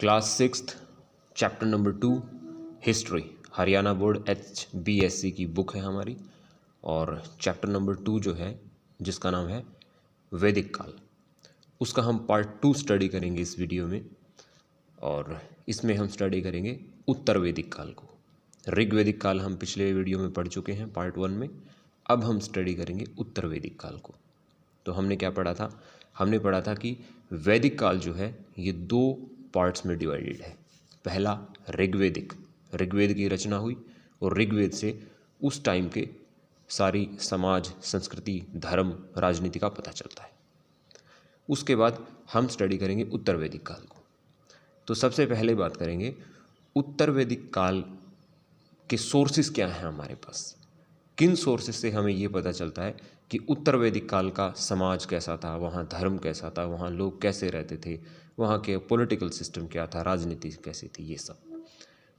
Class sixth chapter number 2 history, Haryana board HBSC की book है हमारी। और चैप्टर नंबर 2 जो है, जिसका नाम है वैदिक काल, उसका हम पार्ट 2 स्टडी करेंगे इस वीडियो में। और इसमें हम स्टडी करेंगे उत्तर वैदिक काल को। ऋग्वैदिक काल हम पिछले वीडियो में पढ़ चुके हैं पार्ट 1 में। अब हम स्टडी करेंगे उत्तर वैदिक काल को। तो हमने क्या पढ़ा था? हमने पढ़ा था कि वैदिक काल जो है ये 2 पार्ट्स में डिवाइडेड है। पहला ऋग्वेदिक, ऋग्वेद की रचना हुई और ऋग्वेद से उस टाइम के सारी समाज, संस्कृति, धर्म, राजनीति का पता चलता है। उसके बाद हम स्टडी करेंगे उत्तर वैदिक काल को। तो सबसे पहले बात करेंगे उत्तर वैदिक काल के सोर्सेस क्या हैं हमारे पास। किन सोर्सेस से हमें ये पता चलता है कि उत्तर वैदिक काल का समाज कैसा था, वहाँ धर्म कैसा था, वहाँ लोग कैसे रहते थे, वहाँ के पॉलिटिकल सिस्टम क्या था, राजनीति कैसी थी, ये सब।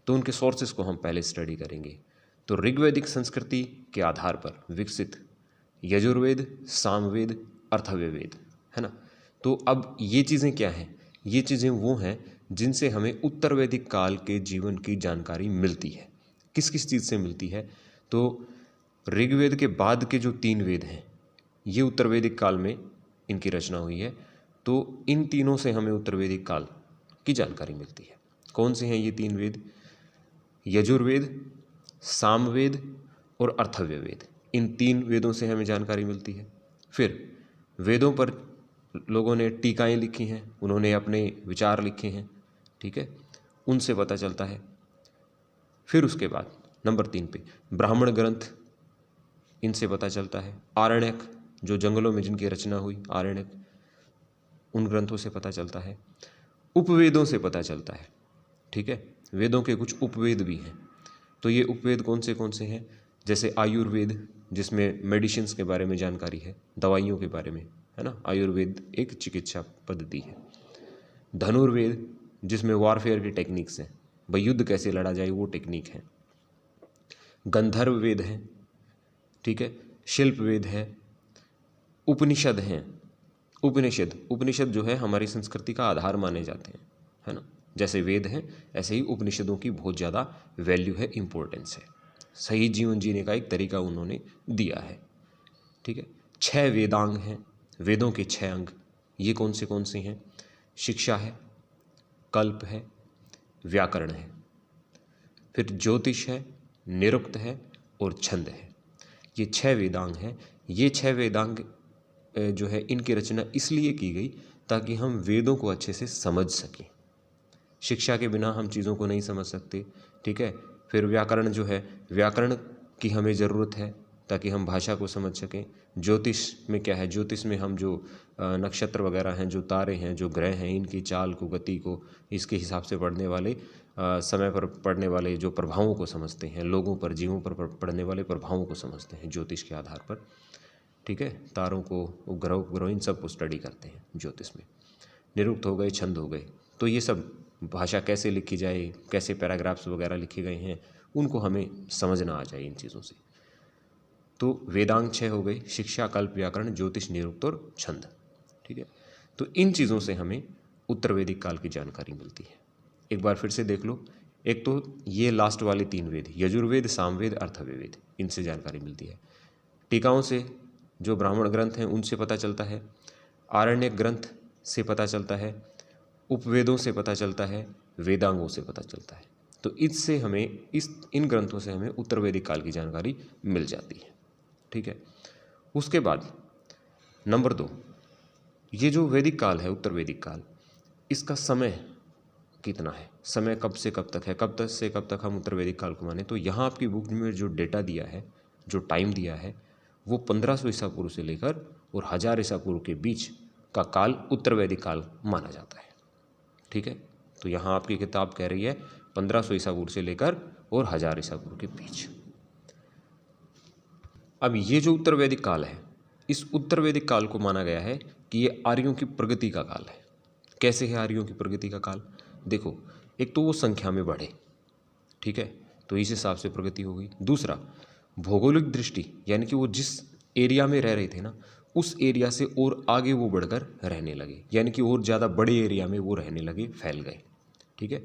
तो उनके सोर्सेस को हम पहले स्टडी करेंगे। तो ऋग्वैदिक संस्कृति के आधार पर विकसित यजुर्वेद, सामवेद, अथर्ववेद, है ना। तो अब ये चीज़ें क्या हैं? ये चीज़ें वो हैं जिनसे हमें उत्तर वैदिक काल के जीवन की जानकारी मिलती है। किस किस चीज़ से मिलती है? तो ऋग्वेद के बाद के जो 3 वेद हैं, ये उत्तर वैदिक काल में इनकी रचना हुई है। तो इन तीनों से हमें उत्तर वैदिक काल की जानकारी मिलती है। कौन से हैं ये 3 वेद? यजुर्वेद, सामवेद और अथर्ववेद। इन 3 वेदों से हमें जानकारी मिलती है। फिर वेदों पर लोगों ने टीकाएँ लिखी हैं, उन्होंने अपने विचार लिखे हैं, ठीक है, उनसे पता चलता है। फिर उसके बाद नंबर 3 पे ब्राह्मण ग्रंथ, इनसे पता चलता है। आरण्यक, जो जंगलों में जिनकी रचना हुई, आरण्यक, उन ग्रंथों से पता चलता है। उपवेदों से पता चलता है, ठीक है। वेदों के कुछ उपवेद भी हैं। तो ये उपवेद कौन से हैं? जैसे आयुर्वेद, जिसमें मेडिसिन्स के बारे में जानकारी है, दवाइयों के बारे में, है ना। आयुर्वेद एक चिकित्सा पद्धति है। धनुर्वेद, जिसमें वॉरफेयर की टेक्निक्स हैं, भाई युद्ध कैसे लड़ा जाए वो टेक्निक है। गंधर्व वेद है, ठीक है। शिल्प वेद है। उपनिषद हैं। उपनिषद जो है हमारी संस्कृति का आधार माने जाते हैं, है ना। जैसे वेद हैं ऐसे ही उपनिषदों की बहुत ज़्यादा वैल्यू है, इम्पोर्टेंस है। सही जीवन जीने का एक तरीका उन्होंने दिया है, ठीक है। 6 वेदांग हैं, वेदों के 6 अंग। ये कौन से हैं? शिक्षा है, कल्प है, व्याकरण है, फिर ज्योतिष है, निरुक्त है और छंद है। ये 6 वेदांग हैं। ये 6 वेदांग जो है इनकी रचना इसलिए की गई ताकि हम वेदों को अच्छे से समझ सकें। शिक्षा के बिना हम चीज़ों को नहीं समझ सकते, ठीक है। फिर व्याकरण जो है, व्याकरण की हमें ज़रूरत है ताकि हम भाषा को समझ सकें। ज्योतिष में क्या है? ज्योतिष में हम जो नक्षत्र वगैरह हैं, जो तारे हैं, जो ग्रह हैं, इनकी चाल को, गति को, इसके हिसाब से पढ़ने वाले, समय पर पड़ने वाले जो प्रभावों को समझते हैं, लोगों पर, जीवों पर पड़ने वाले प्रभावों को समझते हैं ज्योतिष के आधार पर, ठीक है। तारों को, उपग्रह, इन सब को स्टडी करते हैं ज्योतिष में। निरुक्त हो गए, छंद हो गए। तो ये सब भाषा कैसे लिखी जाए, कैसे पैराग्राफ्स वगैरह लिखे गए हैं, उनको हमें समझना आ जाए इन चीज़ों से। तो वेदांग 6 हो गए: शिक्षा, कल्प, व्याकरण, ज्योतिष, निरुक्त और छंद, ठीक है। तो इन चीज़ों से हमें उत्तर वैदिक काल की जानकारी मिलती है। एक बार फिर से देख लो। एक तो ये लास्ट वाले 3 वेद, यजुर्वेद, सामवेद, अथर्ववेद, इनसे जानकारी मिलती है। टीकाओं से, जो ब्राह्मण ग्रंथ हैं, उनसे पता चलता है। आरण्यक ग्रंथ से पता चलता है। उपवेदों से पता चलता है। वेदांगों से पता चलता है। तो इससे हमें, इन ग्रंथों से हमें उत्तर वैदिक काल की जानकारी मिल जाती है, ठीक है। उसके बाद नंबर 2, ये जो वैदिक काल है, उत्तर वैदिक काल, इसका समय कितना है? समय कब से कब तक है? कब तक से कब तक हम उत्तर वैदिक काल को माने? तो यहाँ आपकी बुक में जो डेटा दिया है, जो टाइम दिया है, वो 1500 ईसा पूर्व से लेकर और 1000 ईसा पूर्व के बीच का काल उत्तर वैदिक काल माना जाता है, ठीक है। तो यहाँ आपकी किताब कह रही है 1500 ईसा पूर्व से लेकर और 1000 ईसा पूर्व के बीच। अब ये जो उत्तर वैदिक काल है, इस उत्तर वैदिक काल को माना गया है कि ये आर्यों की प्रगति का काल है। कैसे है आर्यों की प्रगति का काल? देखो, एक तो वो संख्या में बढ़े, ठीक है, तो इस हिसाब से प्रगति हो गई। दूसरा, भौगोलिक दृष्टि, यानी कि वो जिस एरिया में रह रहे थे ना, उस एरिया से और आगे वो बढ़कर रहने लगे, यानी कि और ज़्यादा बड़े एरिया में वो रहने लगे, फैल गए, ठीक है।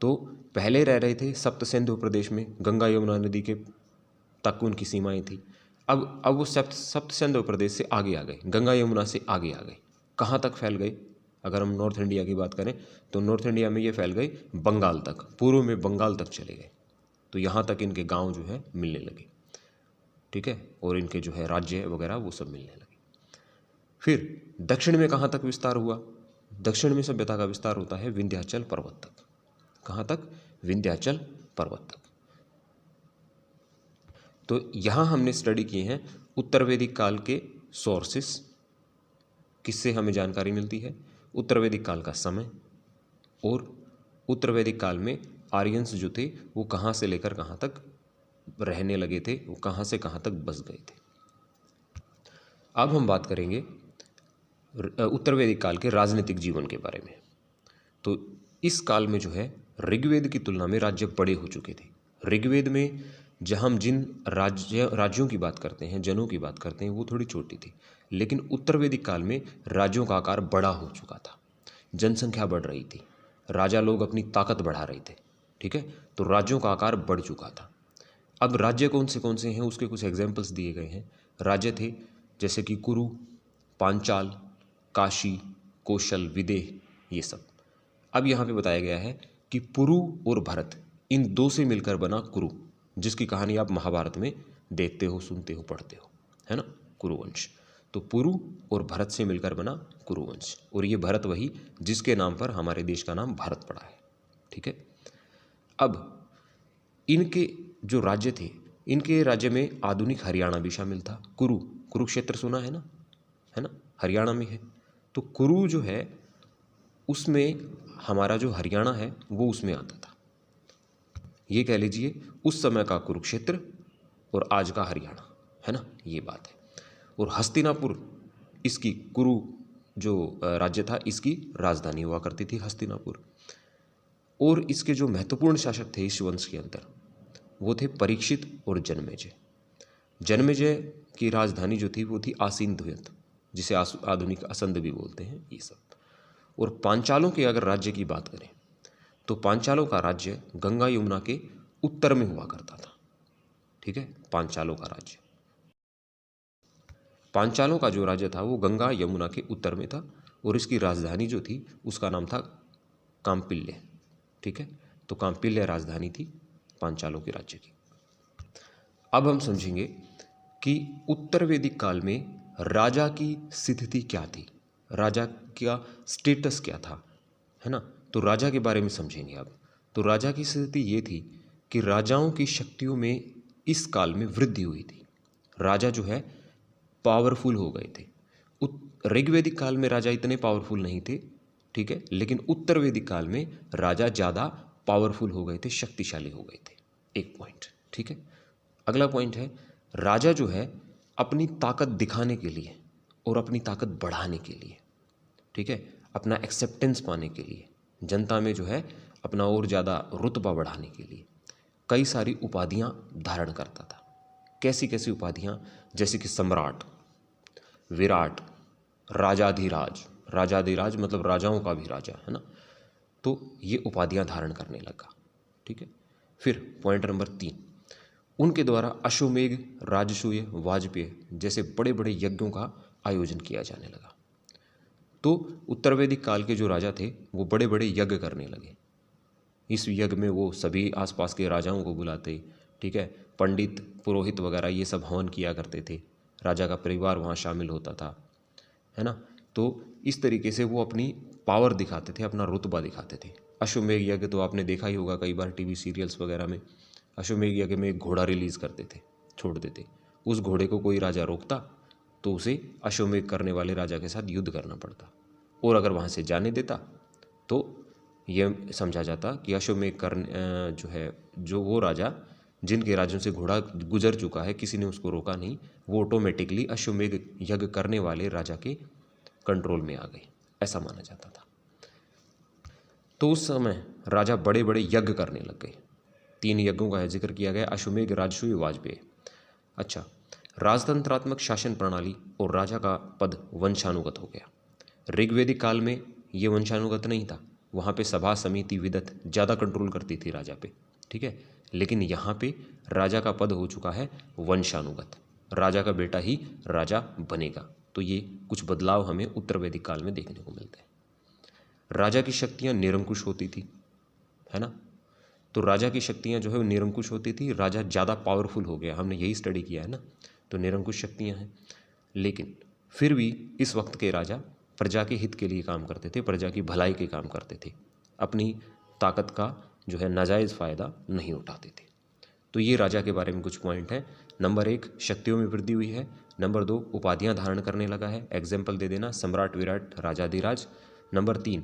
तो पहले रह रहे थे सप्त सिंधु प्रदेश में, गंगा यमुना नदी के तक उनकी सीमाएं थी। अब वो सप्त सिंधु प्रदेश से आगे आ गए, गंगा यमुना से आगे आ गए। कहाँ तक फैल गए? अगर हम नॉर्थ इंडिया की बात करें तो नॉर्थ इंडिया में ये फैल गए बंगाल तक, पूर्व में बंगाल तक चले गए। तो यहाँ तक इनके गांव जो है मिलने लगे, ठीक है, और इनके जो है राज्य वगैरह वो सब मिलने लगे। फिर दक्षिण में कहाँ तक विस्तार हुआ? दक्षिण में सभ्यता का विस्तार होता है विंध्याचल पर्वत तक। कहाँ तक? विंध्याचल पर्वत तक। तो यहाँ हमने स्टडी किए हैं उत्तर वैदिक काल के सोर्सेस, किससे हमें जानकारी मिलती है, उत्तर वैदिक काल का समय, और उत्तर वैदिक काल में आर्यंस जो थे वो कहाँ से लेकर कहाँ तक रहने लगे थे, वो कहाँ से कहाँ तक बस गए थे। अब हम बात करेंगे उत्तर वैदिक काल के राजनीतिक जीवन के बारे में। तो इस काल में जो है ऋग्वेद की तुलना में राज्य बड़े हो चुके थे। ऋग्वेद में जहाँ हम जिन राज्यों की बात करते हैं, जनों की बात करते हैं, वो थोड़ी छोटी थी, लेकिन उत्तर वैदिक काल में राज्यों का आकार बड़ा हो चुका था, जनसंख्या बढ़ रही थी, राजा लोग अपनी ताकत बढ़ा रहे थे, ठीक है, तो राज्यों का आकार बढ़ चुका था। अब राज्य कौन से हैं उसके कुछ एग्जाम्पल्स दिए गए हैं। राज्य थे जैसे कि कुरु, पांचाल, काशी, कौशल, विदेह, ये सब। अब यहाँ पे बताया गया है कि पुरु और भरत, इन दो से मिलकर बना कुरु, जिसकी कहानी आप महाभारत में देखते हो, सुनते हो, पढ़ते हो, है ना, कुरुवंश। तो पुरु और भरत से मिलकर बना कुरुवंश, और ये भरत वही जिसके नाम पर हमारे देश का नाम भारत पड़ा है, ठीक है। अब इनके जो राज्य थे, इनके राज्य में आधुनिक हरियाणा भी शामिल था। कुरुक्षेत्र सुना है ना, हरियाणा में है। तो कुरु जो है उसमें हमारा जो हरियाणा है वो उसमें आता था। ये कह लीजिए उस समय का कुरुक्षेत्र और आज का हरियाणा, है ना, ये बात है। और हस्तिनापुर, इसकी कुरु जो राज्य था इसकी राजधानी हुआ करती थी हस्तिनापुर। और इसके जो महत्वपूर्ण शासक थे इस वंश के अंदर वो थे परीक्षित और जन्मेजय। जन्मेजय की राजधानी जो थी वो थी आसीनद्वयत, जिसे आधुनिक असंध भी बोलते हैं, ये सब। और पांचालों के अगर राज्य की बात करें तो पांचालों का राज्य गंगा यमुना के उत्तर में हुआ करता था, ठीक है। पांचालों का राज्य, पांचालों का जो राज्य था वो गंगा यमुना के उत्तर में था, और इसकी राजधानी जो थी उसका नाम था काम्पिल्य, ठीक है। तो काम्पिल्य राजधानी थी पांचालों के राज्य की। अब हम समझेंगे कि उत्तर वैदिक काल में राजा की स्थिति क्या थी, राजा का स्टेटस क्या था, है ना। तो राजा के बारे में समझेंगे अब। तो राजा की स्थिति ये थी कि राजाओं की शक्तियों में इस काल में वृद्धि हुई थी। राजा जो है पावरफुल हो गए थे। ऋग्वैदिक काल में राजा इतने पावरफुल नहीं थे, ठीक है, लेकिन उत्तर वैदिक काल में राजा ज़्यादा पावरफुल हो गए थे, शक्तिशाली हो गए थे। एक पॉइंट, ठीक है। अगला पॉइंट है, राजा जो है अपनी ताकत दिखाने के लिए और अपनी ताकत बढ़ाने के लिए, ठीक है, अपना एक्सेप्टेंस पाने के लिए, जनता में जो है अपना और ज़्यादा रुतबा बढ़ाने के लिए कई सारी उपाधियां धारण करता था। कैसी कैसी उपाधियां? जैसे कि सम्राट, विराट, राजाधिराज, राजाधिराज मतलब राजाओं का भी राजा, है ना। तो ये उपाधियां धारण करने लगा, ठीक है। फिर पॉइंट नंबर 3, उनके द्वारा अश्वमेध, राजसूय, वाजपेय जैसे बड़े बड़े यज्ञों का आयोजन किया जाने लगा। तो उत्तर वैदिक काल के जो राजा थे वो बड़े बड़े यज्ञ करने लगे। इस यज्ञ में वो सभी आसपास के राजाओं को बुलाते, ठीक है, पंडित, पुरोहित वगैरह ये सब हवन किया करते थे, राजा का परिवार वहाँ शामिल होता था, है ना। तो इस तरीके से वो अपनी पावर दिखाते थे, अपना रुतबा दिखाते थे। अश्वमेध यज्ञ तो आपने देखा ही होगा कई बार टीवी सीरियल्स वगैरह में। अश्वमेध यज्ञ में एक घोड़ा रिलीज़ करते थे, छोड़ देते, उस घोड़े को कोई राजा रोकता तो उसे अश्वमेध करने वाले राजा के साथ युद्ध करना पड़ता, और अगर वहाँ से जाने देता तो यह समझा जाता कि अश्वमेध करने जो है, जो वो राजा जिनके राज्यों से घोड़ा गुजर चुका है, किसी ने उसको रोका नहीं, वो ऑटोमेटिकली अश्वमेध यज्ञ करने वाले राजा के कंट्रोल में आ गई, ऐसा माना जाता था। तो उस समय राजा बड़े बड़े यज्ञ करने लग गए। 3 यज्ञों का जिक्र किया गया, अश्वमेध, राजसूय, वाजपेय। अच्छा, राजतंत्रात्मक शासन प्रणाली और राजा का पद वंशानुगत हो गया। ऋग्वैदिक काल में ये वंशानुगत नहीं था, वहाँ पे सभा समिति विदत ज़्यादा कंट्रोल करती थी राजा पे, ठीक है। लेकिन यहाँ पे राजा का पद हो चुका है वंशानुगत, राजा का बेटा ही राजा बनेगा। तो ये कुछ बदलाव हमें उत्तर वैदिक काल में देखने को मिलते हैं। राजा की शक्तियाँ निरंकुश होती थी, है ना। तो राजा की शक्तियाँ जो है वो निरंकुश होती थी, राजा ज़्यादा पावरफुल हो गया, हमने यही स्टडी किया है ना। तो निरंकुश शक्तियाँ हैं, लेकिन फिर भी इस वक्त के राजा प्रजा के हित के लिए काम करते थे, प्रजा की भलाई के काम करते थे, अपनी ताकत का जो है नाजायज़ फ़ायदा नहीं उठाते थे। तो ये राजा के बारे में कुछ पॉइंट है। नंबर 1, शक्तियों में वृद्धि हुई है। नंबर 2, उपाधियां धारण करने लगा है। एग्जाम्पल दे देना, सम्राट विराट, राजाधिराज। नंबर 3,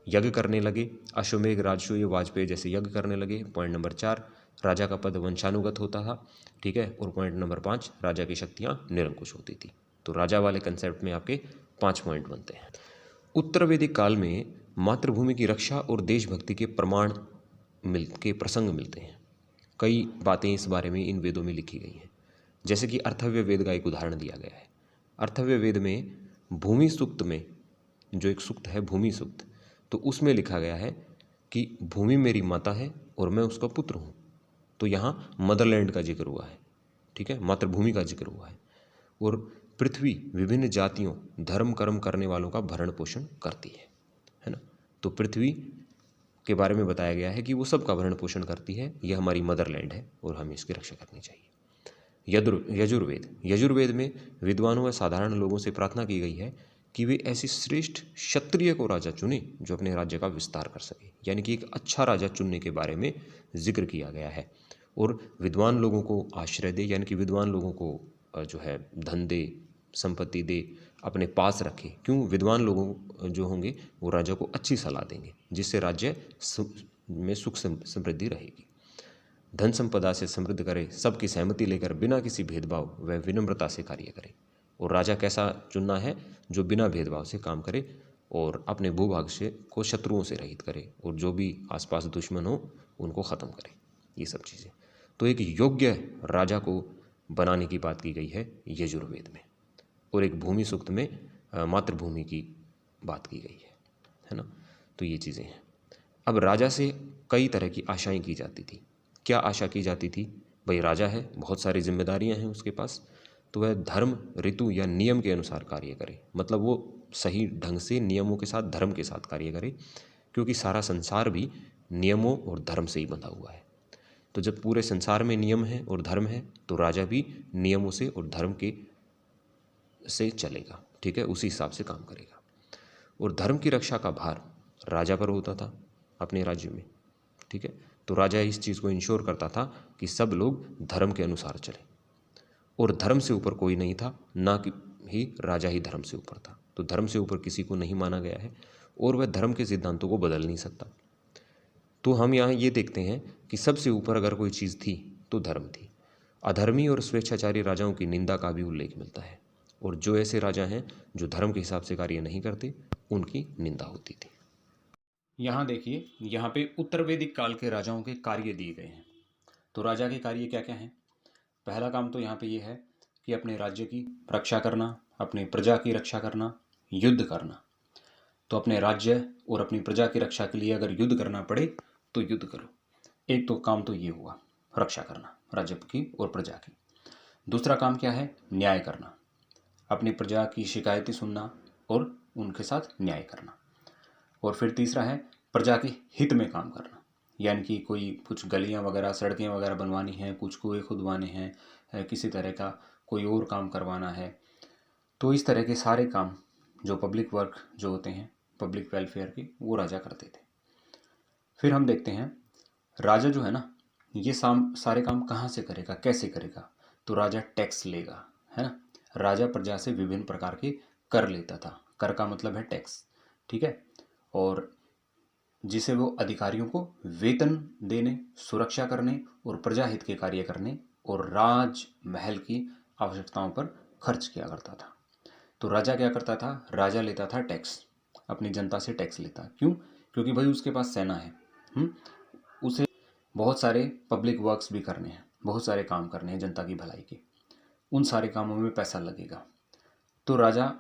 यज्ञ करने लगे, अश्वमेघ, राजसूय, वाजपेयी जैसे यज्ञ करने लगे। पॉइंट नंबर 4, राजा का पद वंशानुगत होता था, ठीक है। और पॉइंट नंबर 5, राजा की शक्तियाँ निरंकुश होती थी। तो राजा वाले कंसेप्ट में आपके 5 पॉइंट बनते हैं। उत्तर वैदिक काल में मातृभूमि की रक्षा और देशभक्ति के प्रसंग मिलते हैं। कई बातें इस बारे में इन वेदों में लिखी गई हैं, जैसे कि अर्थव्य वेद का एक उदाहरण दिया गया है। अर्थव्य वेद में भूमि सूक्त में जो एक सूक्त है भूमि सूक्त, तो उसमें लिखा गया है कि भूमि मेरी माता है और मैं उसका पुत्र हूँ। तो यहाँ मदरलैंड का जिक्र हुआ है, ठीक है, मातृभूमि का जिक्र हुआ है। और पृथ्वी विभिन्न जातियों धर्म कर्म करने वालों का भरण पोषण करती है ना। तो पृथ्वी के बारे में बताया गया है कि वो सबका भरण पोषण करती है, यह हमारी मदरलैंड है और हमें इसकी रक्षा करनी चाहिए। यजुर्वेद में विद्वानों व साधारण लोगों से प्रार्थना की गई है कि वे ऐसी श्रेष्ठ क्षत्रिय को राजा चुने जो अपने राज्य का विस्तार कर सके, यानी कि एक अच्छा राजा चुनने के बारे में जिक्र किया गया है। और विद्वान लोगों को आश्रय दे, यानी कि विद्वान लोगों को जो है धन दे, संपत्ति दे, अपने पास रखे। क्यों? विद्वान लोगों जो होंगे वो राजा को अच्छी सलाह देंगे, जिससे राज्य में सुख समृद्धि रहेगी। धन संपदा से समृद्ध करे, सबकी सहमति लेकर बिना किसी भेदभाव व विनम्रता से कार्य करे। और राजा कैसा चुनना है? जो बिना भेदभाव से काम करे और अपने भूभाग से को शत्रुओं से रहित करे, और जो भी आसपास दुश्मन हो उनको ख़त्म करे, ये सब चीज़ें। तो एक योग्य राजा को बनाने की बात की गई है यजुर्वेद में, और एक भूमि सूक्त में मातृभूमि की बात की गई है ना। तो ये चीज़ें हैं। अब राजा से कई तरह की आशाएं की जाती थी। क्या आशा की जाती थी? भाई राजा है, बहुत सारी जिम्मेदारियां हैं उसके पास, तो वह धर्म, ऋतु या नियम के अनुसार कार्य करे। मतलब वो सही ढंग से नियमों के साथ, धर्म के साथ कार्य करे, क्योंकि सारा संसार भी नियमों और धर्म से ही बंधा हुआ है। तो जब पूरे संसार में नियम है और धर्म है, तो राजा भी नियमों से और धर्म के से चलेगा, ठीक है, उसी हिसाब से काम करेगा। और धर्म की रक्षा का भार राजा पर होता था अपने राज्य में, ठीक है। तो राजा इस चीज़ को इंश्योर करता था कि सब लोग धर्म के अनुसार चले, और धर्म से ऊपर कोई नहीं था, ना कि ही राजा ही धर्म से ऊपर था। तो धर्म से ऊपर किसी को नहीं माना गया है, और वह धर्म के सिद्धांतों को बदल नहीं सकता। तो हम यहाँ ये देखते हैं कि सबसे ऊपर अगर कोई चीज़ थी तो धर्म थी। अधर्मी और स्वेच्छाचारी राजाओं की निंदा का भी उल्लेख मिलता है, और जो ऐसे राजा हैं जो धर्म के हिसाब से कार्य नहीं करते, उनकी निंदा होती थी। यहाँ देखिए, यहाँ पे उत्तर वैदिक काल के राजाओं के कार्य दिए गए हैं। तो राजा के कार्य क्या क्या हैं? पहला काम तो यहाँ पे ये है कि अपने राज्य की रक्षा करना, अपनी प्रजा की रक्षा करना, युद्ध करना। तो अपने राज्य और अपनी प्रजा की रक्षा के लिए अगर युद्ध करना पड़े तो युद्ध करो। एक तो काम तो ये हुआ, रक्षा करना राज्य की और प्रजा की। दूसरा काम क्या है? न्याय करना, अपनी प्रजा की शिकायतें सुनना और उनके साथ न्याय करना। और फिर तीसरा है प्रजा के हित में काम करना, यानी कि कोई कुछ गलियां वगैरह, सड़कें वगैरह बनवानी हैं, कुछ कुएं खुदवाने हैं, किसी तरह का कोई और काम करवाना है। तो इस तरह के सारे काम जो पब्लिक वर्क जो होते हैं, पब्लिक वेलफेयर के, वो राजा करते थे। फिर हम देखते हैं राजा जो है ना, ये सारे काम कहाँ से करेगा, कैसे करेगा? तो राजा टैक्स लेगा, है ना। राजा प्रजा से विभिन्न प्रकार के कर लेता था। कर का मतलब है टैक्स, ठीक है। और जिसे वो अधिकारियों को वेतन देने, सुरक्षा करने और प्रजाहित के कार्य करने और राजमहल की आवश्यकताओं पर खर्च किया करता था। तो राजा क्या करता था? राजा लेता था टैक्स, अपनी जनता से टैक्स लेता। क्यों? क्योंकि भाई उसके पास सेना है, उसे बहुत सारे पब्लिक वर्क्स भी करने हैं, बहुत सारे काम करने हैं जनता की भलाई के। उन सारे कामों में पैसा लगेगा। तो राजा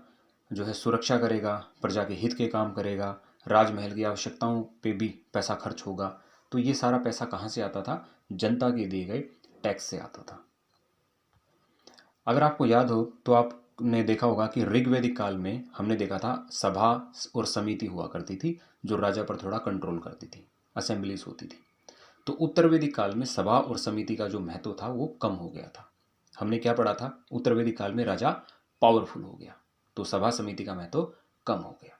जो है सुरक्षा करेगा, प्रजा के हित के काम करेगा, राजमहल की आवश्यकताओं पे भी पैसा खर्च होगा। तो ये सारा पैसा कहाँ से आता था? जनता के दिए गए टैक्स से आता था। अगर आपको याद हो तो आपने देखा होगा कि ऋग्वैदिक काल में हमने देखा था सभा और समिति हुआ करती थी जो राजा पर थोड़ा कंट्रोल करती थी, असेंबलीज होती थी। तो उत्तर वैदिक काल में सभा और समिति का जो महत्व था वो कम हो गया था। हमने क्या पढ़ा था? उत्तर वैदिक काल में राजा पावरफुल हो गया, तो सभा समिति का महत्व कम हो गया।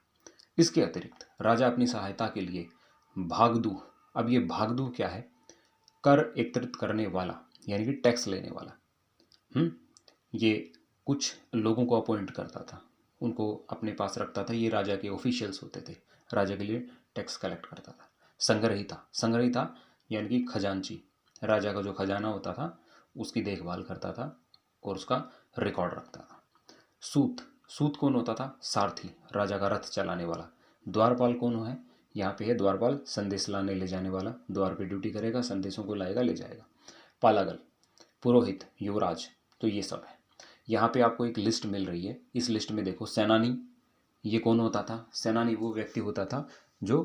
इसके अतिरिक्त राजा अपनी सहायता के लिए भागदू, अब ये भागदू क्या है? कर एकत्रित करने वाला, यानी कि टैक्स लेने वाला। ये कुछ लोगों को अपॉइंट करता था, उनको अपने पास रखता था। ये राजा के ऑफिशियल्स होते थे, राजा के लिए टैक्स कलेक्ट करता था। संग्रहिता, संग्रहिता यानी कि खजांची, राजा का जो खजाना होता था उसकी देखभाल करता था और उसका रिकॉर्ड रखता था। सूत, सूत कौन होता था? सारथी, राजा का रथ चलाने वाला। द्वारपाल कौन है? यहाँ पे है द्वारपाल, संदेश लाने ले जाने वाला, द्वार पे ड्यूटी करेगा, संदेशों को लाएगा ले जाएगा। पालागल, पुरोहित, युवराज। तो ये सब है। यहाँ पे आपको एक लिस्ट मिल रही है, इस लिस्ट में देखो सेनानी, ये कौन होता था? सेनानी वो व्यक्ति होता था जो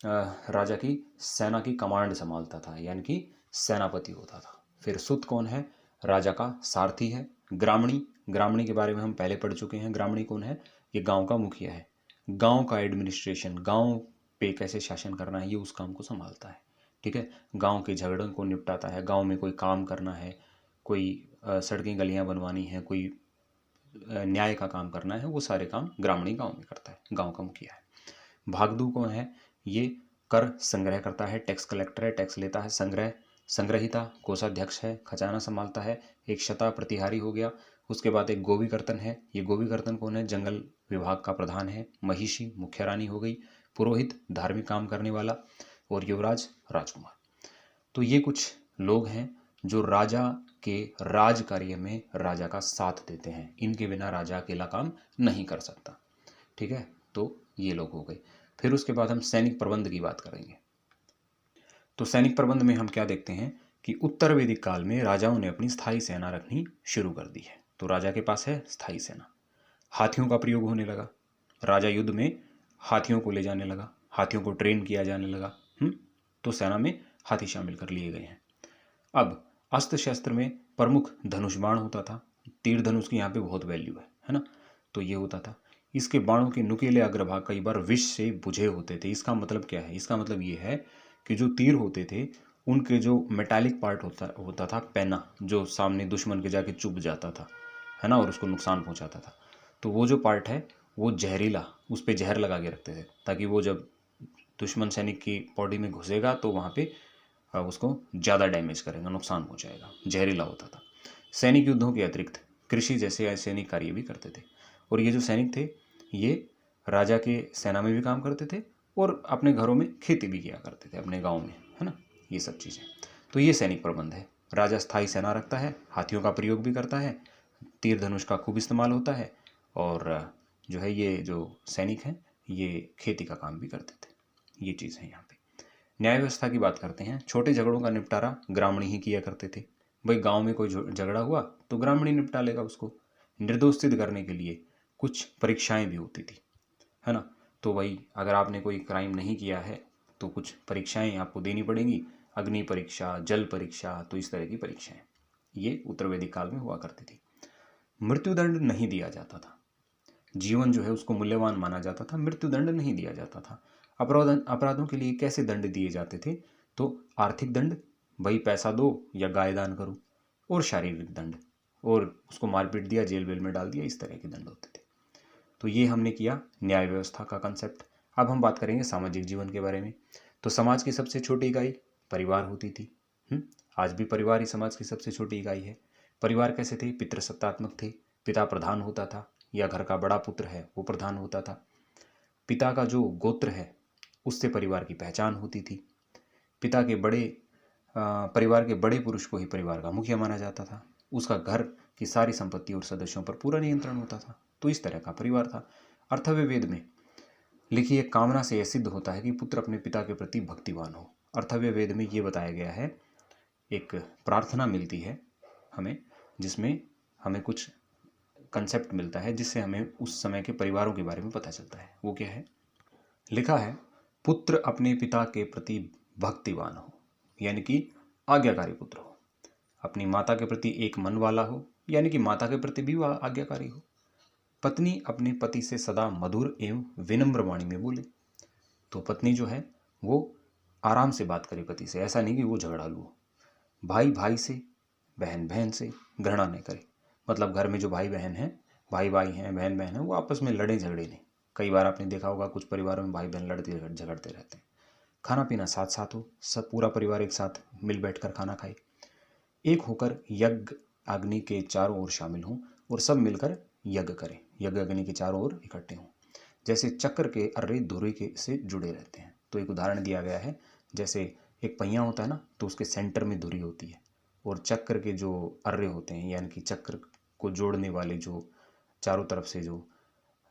राजा की सेना की कमांड संभालता था, यानी कि सेनापति होता था। फिर सुत कौन है? राजा का सारथी है। ग्रामणी, ग्रामणी के बारे में हम पहले पढ़ चुके हैं। ग्रामणी कौन है? ये गांव का मुखिया है, गांव का एडमिनिस्ट्रेशन, गांव पे कैसे शासन करना है ये उस काम को संभालता है। ठीक है, गांव के झगड़ों को निपटाता है, गांव में कोई काम करना है, कोई सड़कें गलियां बनवानी है, कोई न्याय का काम करना है, वो सारे काम ग्रामणी गांव में करता है, गांव का मुखिया है। भागदू कौन है? ये कर संग्रह करता है, टैक्स कलेक्टर है, टैक्स लेता है। संग्रहिता कोषाध्यक्ष है, खजाना संभालता है। एक शता प्रतिहारी हो गया। उसके बाद एक गोवीकर्तन है, ये गोवीकर्तन कौन है? जंगल विभाग का प्रधान है। महिषी मुख्य रानी हो गई। पुरोहित धार्मिक काम करने वाला, और युवराज राजकुमार। तो ये कुछ लोग हैं जो राजा के राज कार्य में राजा का साथ देते हैं, इनके बिना राजा अकेला काम नहीं कर सकता। ठीक है, तो ये लोग हो गए। फिर उसके बाद हम सैनिक प्रबंध की बात करेंगे। तो सैनिक प्रबंध में हम क्या देखते हैं कि उत्तर वैदिक काल में राजाओं ने अपनी स्थायी सेना रखनी शुरू कर दी है। तो राजा के पास है स्थायी सेना। हाथियों का प्रयोग होने लगा, राजा युद्ध में हाथियों को ले जाने लगा, हाथियों को ट्रेन किया जाने लगा। तो सेना में हाथी शामिल कर लिए गए हैं। अब अस्त्र शस्त्र में प्रमुख धनुष बाण होता था। तीर धनुष की यहाँ पे बहुत वैल्यू है ना। तो ये होता था। इसके बाणों के नुकीले अग्रभाग कई बार विष से बुझे होते थे। इसका मतलब क्या है? इसका मतलब ये है कि जो तीर होते थे उनके जो मेटालिक पार्ट होता था पेना, जो सामने दुश्मन के जाके चुभ जाता था, है ना, और उसको नुकसान पहुंचाता था, तो वो जो पार्ट है वो जहरीला, उस पर जहर लगा के रखते थे ताकि वो जब दुश्मन सैनिक की बॉडी में घुसेगा तो वहाँ पे उसको ज़्यादा डैमेज करेगा, नुकसान पहुँचाएगा, जहरीला होता था। सैनिक युद्धों के अतिरिक्त कृषि जैसे सैनिक कार्य भी करते थे। और ये जो सैनिक थे ये राजा के सेना में भी काम करते थे और अपने घरों में खेती भी किया करते थे, अपने गांव में, है ना, ये सब चीज़ें। तो ये सैनिक प्रबंध है। राजा स्थायी सेना रखता है, हाथियों का प्रयोग भी करता है, तीर धनुष का खूब इस्तेमाल होता है, और जो है ये जो सैनिक हैं ये खेती का काम भी करते थे। ये चीज़ है यहाँ पे। न्याय व्यवस्था की बात करते हैं। छोटे झगड़ों का निपटारा ग्रामीण ही किया करते थे। भाई गांव में कोई झगड़ा हुआ तो ग्रामीण ही निपटा लेगा उसको। निर्दोष सिद्ध करने के लिए कुछ परीक्षाएं भी होती थी, है ना। तो भाई अगर आपने कोई क्राइम नहीं किया है तो कुछ परीक्षाएं आपको देनी पड़ेंगी, अग्नि परीक्षा, जल परीक्षा, तो इस तरह की परीक्षाएं ये उत्तर वैदिक काल में हुआ करती थी। मृत्युदंड नहीं दिया जाता था। जीवन जो है उसको मूल्यवान माना जाता था, मृत्युदंड नहीं दिया जाता था। अपराधों के लिए कैसे दंड दिए जाते थे? तो आर्थिक दंड, भाई पैसा दो या गाय दान करो, और शारीरिक दंड, और उसको मारपीट दिया, जेल वेल में डाल दिया, इस तरह के दंड होते थे। तो ये हमने किया न्याय व्यवस्था का कंसेप्ट। अब हम बात करेंगे सामाजिक जीवन के बारे में। तो समाज की सबसे छोटी इकाई परिवार होती थी। आज भी परिवार ही समाज की सबसे छोटी इकाई है। परिवार कैसे थे? पितृसत्तात्मक थे। पिता प्रधान होता था या घर का बड़ा पुत्र है वो प्रधान होता था। पिता का जो गोत्र है उससे परिवार की पहचान होती थी। पिता के परिवार के बड़े पुरुष को ही परिवार का मुखिया माना जाता था। उसका घर की सारी संपत्ति और सदस्यों पर पूरा नियंत्रण होता था। तो इस तरह का परिवार था। अर्थव्य वेद में लिखी एक कामना से यह सिद्ध होता है कि पुत्र अपने पिता के प्रति भक्तिवान हो। अर्थव्य वेद में ये बताया गया है, एक प्रार्थना मिलती है हमें जिसमें हमें कुछ कंसेप्ट मिलता है जिससे हमें उस समय के परिवारों के बारे में पता चलता है। वो क्या है? लिखा है, पुत्र अपने पिता के प्रति भक्तिवान हो, यानी कि आज्ञाकारी पुत्र हो। अपनी माता के प्रति एक मन वाला हो, यानी कि माता के प्रति भी वह आज्ञाकारी हो। पत्नी अपने पति से सदा मधुर एवं विनम्र वाणी में बोले। तो पत्नी जो है वो आराम से बात करे पति से, ऐसा नहीं कि वो झगड़ालू हो। भाई भाई से, बहन बहन से घृणा नहीं करे। मतलब घर में जो भाई बहन हैं, भाई भाई हैं, बहन बहन हैं, वो आपस में लड़े झगड़े नहीं। कई बार आपने देखा होगा कुछ परिवारों में भाई बहन लड़ते झगड़ते रहते हैं। खाना पीना साथ साथ हो, सब पूरा परिवार एक साथ मिल बैठकर खाना खाए। एक होकर यज्ञ अग्नि के चारों ओर शामिल हों और सब मिलकर यज्ञ करें, यज्ञ अग्नि के चारों ओर इकट्ठे हों। जैसे चक्र के अर्रे धुरी के से जुड़े रहते हैं। तो एक उदाहरण दिया गया है, जैसे एक पहिया होता है ना, तो उसके सेंटर में धुरी होती है और चक्र के जो अर्रे होते हैं, यानी कि चक्र को जोड़ने वाले जो चारों तरफ से जो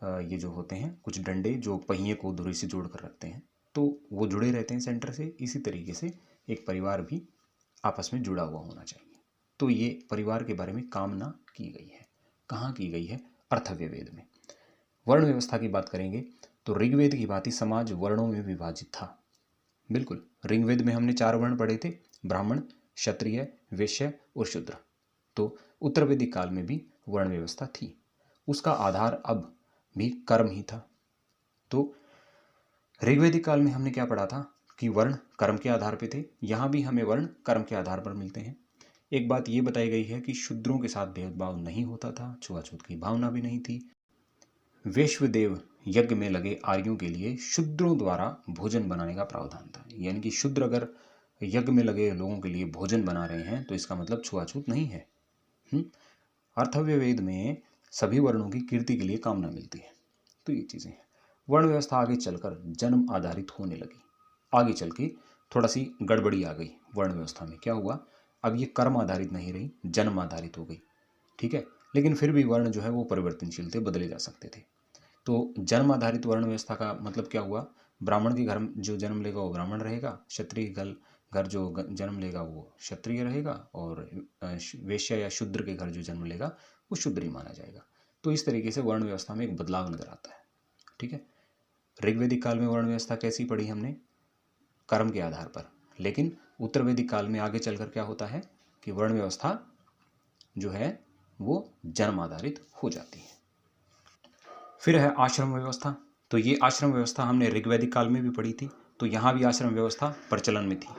ये जो होते हैं कुछ डंडे जो पहिए को धुरी से जोड़ कर रखते हैं, तो वो जुड़े रहते हैं सेंटर से। इसी तरीके से एक परिवार भी आपस में जुड़ा हुआ होना चाहिए। तो ये परिवार के बारे में कामना की गई है। कहाँ की गई है? अर्थव्यवेद में। वर्ण व्यवस्था की बात करेंगे तो ऋग्वेद की भांति समाज वर्णों में विभाजित था। बिल्कुल, ऋग्वेद में हमने 4 वर्ण पढ़े थे, ब्राह्मण, क्षत्रिय, वैश्य और शूद्र। तो उत्तर वैदिक काल में भी वर्ण व्यवस्था थी। उसका आधार अब भी कर्म ही था। तो ऋग्वेदिक काल में हमने क्या पढ़ा था कि वर्ण कर्म के आधार पे थे। यहाँ भी हमें वर्ण कर्म के आधार पर मिलते हैं। एक बात ये बताई गई है कि शूद्रों के साथ भेदभाव नहीं होता था, छुआछूत की भावना भी नहीं थी। वैश्वदेव यज्ञ में लगे आर्यों के लिए शूद्रों द्वारा भोजन बनाने का प्रावधान था। यानी कि शूद्र अगर यज्ञ में लगे लोगों के लिए भोजन बना रहे हैं तो इसका मतलब छुआछूत नहीं है। अर्थव्यवेद में सभी वर्णों की कीर्ति के लिए कामना मिलती है। तो ये चीज़ें हैं। वर्ण व्यवस्था आगे चलकर जन्म आधारित होने लगी। आगे चल के थोड़ा सी गड़बड़ी आ गई वर्ण व्यवस्था में। क्या हुआ? अब ये कर्म आधारित नहीं रही, जन्म आधारित हो गई। ठीक है, लेकिन फिर भी वर्ण जो है वो परिवर्तनशील थे, बदले जा सकते थे। तो जन्म आधारित वर्ण व्यवस्था का मतलब क्या हुआ? ब्राह्मण के घर जो जन्म लेगा वो ब्राह्मण रहेगा, क्षत्रिय घर जो जन्म लेगा वो क्षत्रिय रहेगा, और वैश्य या शूद्र के घर जो जन्म लेगा वो शूद्र ही माना जाएगा। तो इस तरीके से वर्ण व्यवस्था में एक बदलाव नजर आता है। ठीक है, ऋग्वेदिक काल में वर्ण व्यवस्था कैसी पढ़ी हमने? कर्म के आधार पर। लेकिन उत्तर वैदिक काल में आगे चलकर क्या होता है कि वर्ण व्यवस्था जो है वो जन्म आधारित हो जाती है। फिर है आश्रम व्यवस्था। तो ये आश्रम व्यवस्था हमने ऋग्वैदिक काल में भी पढ़ी थी। तो यहाँ भी आश्रम व्यवस्था प्रचलन में थी।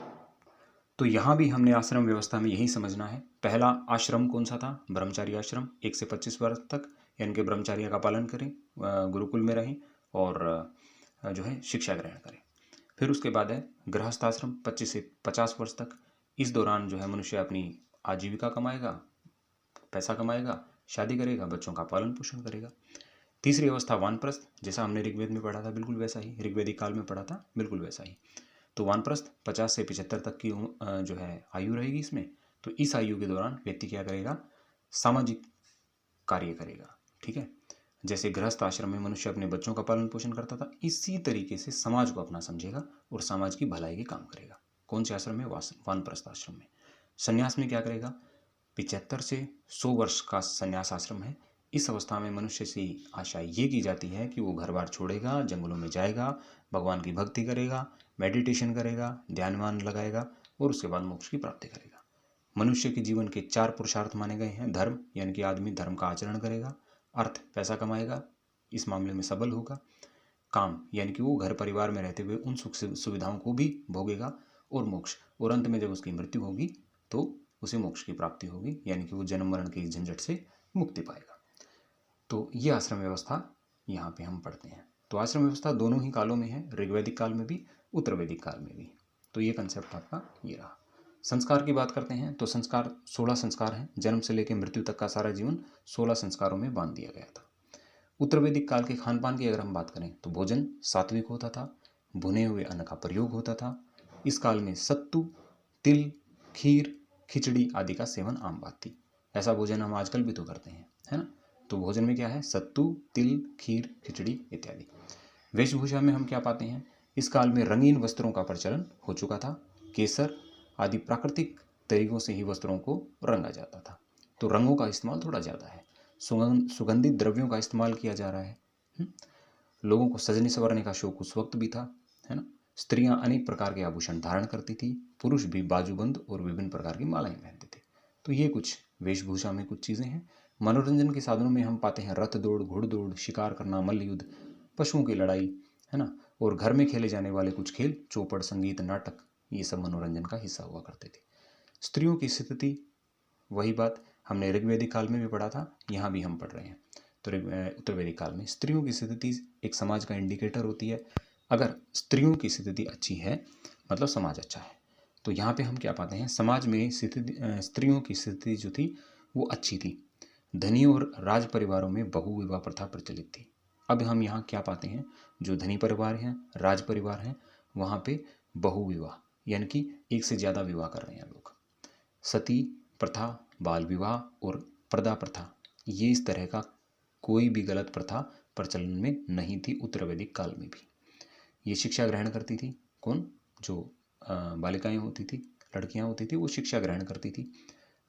तो यहाँ भी हमने आश्रम व्यवस्था में यही समझना है। पहला आश्रम कौन सा था? ब्रह्मचारी आश्रम। 1 से 25 वर्ष तक यानी कि ब्रह्मचार्य का पालन करें, गुरुकुल में रहें और जो है शिक्षा ग्रहण करें। फिर उसके बाद है गृहस्थ आश्रम, 25 से 50 वर्ष तक। इस दौरान जो है मनुष्य अपनी आजीविका कमाएगा, पैसा कमाएगा, शादी करेगा, बच्चों का पालन पोषण करेगा। तीसरी अवस्था वानप्रस्थ, जैसा हमने ऋग्वेद में पढ़ा था बिल्कुल वैसा ही, ऋग्वेदिक काल में पढ़ा था बिल्कुल वैसा ही। तो वानप्रस्थ 50 से 75 तक की जो है आयु रहेगी इसमें। तो इस आयु के दौरान व्यक्ति क्या करेगा? सामाजिक कार्य करेगा। ठीक है, जैसे गृहस्थ आश्रम में मनुष्य अपने बच्चों का पालन पोषण करता था, इसी तरीके से समाज को अपना समझेगा और समाज की भलाई के काम करेगा। कौन से आश्रम में? वानप्रस्थ आश्रम में। संन्यास में क्या करेगा? 75 से 100 वर्ष का संन्यास आश्रम है। इस अवस्था में मनुष्य से आशा ये की जाती है कि वो घर बार छोड़ेगा, जंगलों में जाएगा, भगवान की भक्ति करेगा, मेडिटेशन करेगा, ध्यान लगाएगा और उसके बाद मोक्ष की प्राप्ति करेगा। मनुष्य के जीवन के 4 पुरुषार्थ माने गए हैं। धर्म यानी कि आदमी धर्म का आचरण करेगा, अर्थ पैसा कमाएगा, इस मामले में सबल होगा, काम यानी कि वो घर परिवार में रहते हुए उन सुख सुविधाओं को भी भोगेगा, और मोक्ष, और अंत में जब उसकी मृत्यु होगी तो उसे मोक्ष की प्राप्ति होगी, यानी कि वो जन्म मरण के झंझट से मुक्ति पाएगा। तो ये आश्रम व्यवस्था यहाँ पे हम पढ़ते हैं। तो आश्रम व्यवस्था दोनों ही कालों में है, ऋग्वैदिक काल में भी, उत्तर वैदिक काल में भी। तो ये कंसेप्ट आपका ये रहा। संस्कार की बात करते हैं तो संस्कार 16 संस्कार हैं। जन्म से लेकर मृत्यु तक का सारा जीवन 16 संस्कारों में बांध दिया गया था। उत्तर वैदिक काल के खान पान की अगर हम बात करें तो भोजन सात्विक होता था, भुने हुए अन्न का प्रयोग होता था। इस काल में सत्तू, तिल, खीर, खिचड़ी आदि का सेवन आम बात थी। ऐसा भोजन हम आजकल भी तो करते हैं, है ना? तो भोजन में क्या है? सत्तू, तिल, खीर, खिचड़ी इत्यादि। वेशभूषा में हम क्या पाते हैं? इस काल में रंगीन वस्त्रों का प्रचलन हो चुका था। केसर आदि प्राकृतिक तरीकों से ही वस्त्रों को रंगा जाता था। तो रंगों का इस्तेमाल थोड़ा ज़्यादा है। सुगंधित द्रव्यों का इस्तेमाल किया जा रहा है। लोगों को सजने संवरने का शौक उस वक्त भी था, है ना। स्त्रियां अनेक प्रकार के आभूषण धारण करती थी, पुरुष भी बाजूबंद और विभिन्न प्रकार की मालाएं पहनते थे। तो ये कुछ वेशभूषा में कुछ चीज़ें हैं। मनोरंजन के साधनों में हम पाते हैं रथ दौड़, घुड़दौड़, शिकार करना, मल्ल युद्ध, पशुओं की लड़ाई, है ना। और घर में खेले जाने वाले कुछ खेल, चौपड़, संगीत, नाटक, ये सब मनोरंजन का हिस्सा हुआ करते थे। स्त्रियों की स्थिति, वही बात हमने ऋग्वेदिक काल में भी पढ़ा था, यहाँ भी हम पढ़ रहे हैं। तो उत्तर वैदिक काल में स्त्रियों की स्थिति एक समाज का इंडिकेटर होती है। अगर स्त्रियों की स्थिति अच्छी है मतलब समाज अच्छा है। तो यहाँ पे हम क्या पाते हैं, समाज में स्थिति स्त्रियों की स्थिति जो थी वो अच्छी थी। धनी और राज परिवारों में बहु विवाह प्रथा प्रचलित थी। अब हम यहाँ क्या पाते हैं, जो धनी परिवार हैं, राज परिवार हैं, वहाँ पे बहु विवाह यानी कि एक से ज़्यादा विवाह कर रहे हैं लोग। सती प्रथा, बाल विवाह और प्रदा प्रथा, ये इस तरह का कोई भी गलत प्रथा प्रचलन में नहीं थी उत्तर वैदिक काल में भी। ये शिक्षा ग्रहण करती थी कौन, जो बालिकाएं होती थी, लड़कियां होती थी, वो शिक्षा ग्रहण करती थी।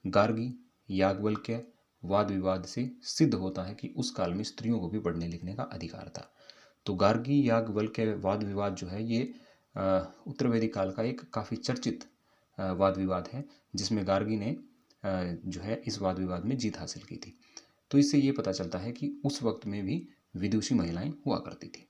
गार्गी याज्ञवल्क्य वाद विवाद से सिद्ध होता है कि उस काल में स्त्रियों को भी पढ़ने लिखने का अधिकार था। तो गार्गी याज्ञवल्क्य वाद विवाद जो है ये उत्तर वैदिक काल का एक काफ़ी चर्चित वाद विवाद है, जिसमें गार्गी ने जो है इस वाद विवाद में जीत हासिल की थी। तो इससे ये पता चलता है कि उस वक्त में भी विदुषी महिलाएं हुआ करती थी।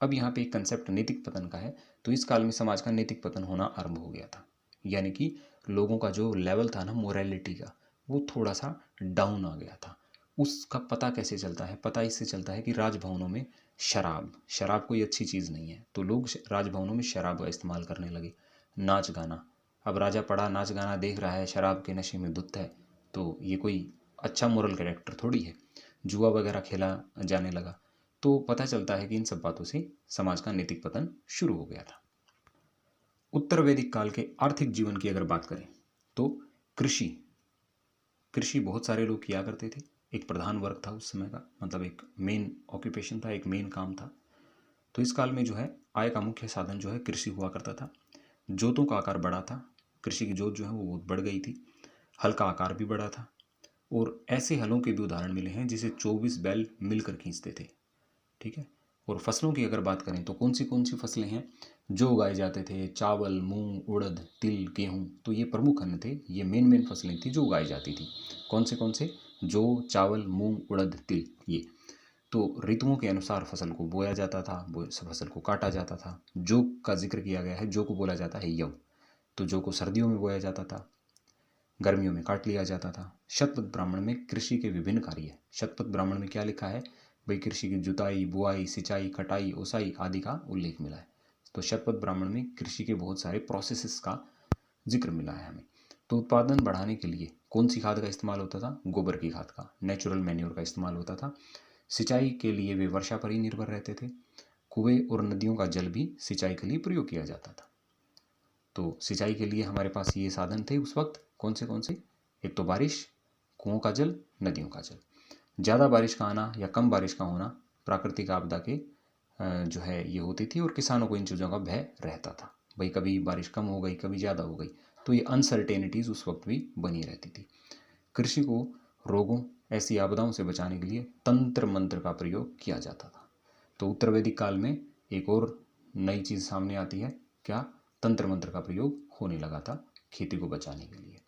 अब यहाँ पे एक कंसेप्ट नैतिक पतन का है। तो इस काल में समाज का नैतिक पतन होना आरंभ हो गया था, यानी कि लोगों का जो लेवल था ना मोरालिटी का, वो थोड़ा सा डाउन आ गया था। उसका पता कैसे चलता है, पता इससे चलता है कि राजभवनों में शराब कोई अच्छी चीज़ नहीं है, तो लोग राजभवनों में शराब का इस्तेमाल करने लगे। नाच गाना, अब राजा पड़ा नाच गाना देख रहा है, शराब के नशे में धुत है, तो ये कोई अच्छा मोरल कैरेक्टर थोड़ी है। जुआ वगैरह खेला जाने लगा। तो पता चलता है कि इन सब बातों से समाज का नैतिक पतन शुरू हो गया था। उत्तर वैदिक काल के आर्थिक जीवन की अगर बात करें तो कृषि बहुत सारे लोग किया करते थे। एक प्रधान वर्ग था उस समय का, मतलब एक मेन ऑक्यूपेशन था, एक मेन काम था। तो इस काल में जो है आय का मुख्य साधन जो है कृषि हुआ करता था। जोतों का आकार बड़ा था, कृषि की जोत जो है वो बहुत बढ़ गई थी। हल का आकार भी बड़ा था, और ऐसे हलों के भी उदाहरण मिले हैं जिसे 24 बैल मिलकर खींचते थे, ठीक है। और फसलों की अगर बात करें तो कौन सी फसलें हैं जो उगाए जाते थे, चावल, मूंग, उड़द, तिल, गेहूं, तो ये प्रमुख अन्न थे, ये मेन फसलें थी जो उगाई जाती थी। कौन से जो चावल, मूंग, उड़द, तिल, ये तो ऋतुओं के अनुसार फसल को बोया जाता था, फसल को काटा जाता था। जौ का जिक्र किया गया है, जौ को बोला जाता है यव, तो जौ को सर्दियों में बोया जाता था, गर्मियों में काट लिया जाता था। शतपथ ब्राह्मण में कृषि के विभिन्न कार्य, शतपथ ब्राह्मण में क्या लिखा है भाई, कृषि की जुताई, बुआई, सिंचाई, कटाई, ओसाई आदि का उल्लेख मिला है। तो शतपथ ब्राह्मण में कृषि के बहुत सारे प्रोसेसेस का जिक्र मिला है हमें। तो उत्पादन बढ़ाने के लिए कौन सी खाद का इस्तेमाल होता था, गोबर की खाद का, नेचुरल मैन्योर का इस्तेमाल होता था। सिंचाई के लिए वे वर्षा पर ही निर्भर रहते थे। कुएं और नदियों का जल भी सिंचाई के लिए प्रयोग किया जाता था। तो सिंचाई के लिए हमारे पास ये साधन थे उस वक्त, कौन से, एक तो बारिश, कुओं का जल, नदियों का जल। ज़्यादा बारिश का आना या कम बारिश का होना प्राकृतिक आपदा के जो है ये होती थी, और किसानों को इन चीज़ों का भय रहता था, भाई कभी बारिश कम हो गई, कभी ज़्यादा हो गई, तो ये अनसर्टेनिटीज़ उस वक्त भी बनी रहती थी। कृषि को रोगों, ऐसी आपदाओं से बचाने के लिए तंत्र मंत्र का प्रयोग किया जाता था। तो उत्तर वैदिक काल में एक और नई चीज़ सामने आती है, क्या, तंत्र मंत्र का प्रयोग होने लगा था खेती को बचाने के लिए।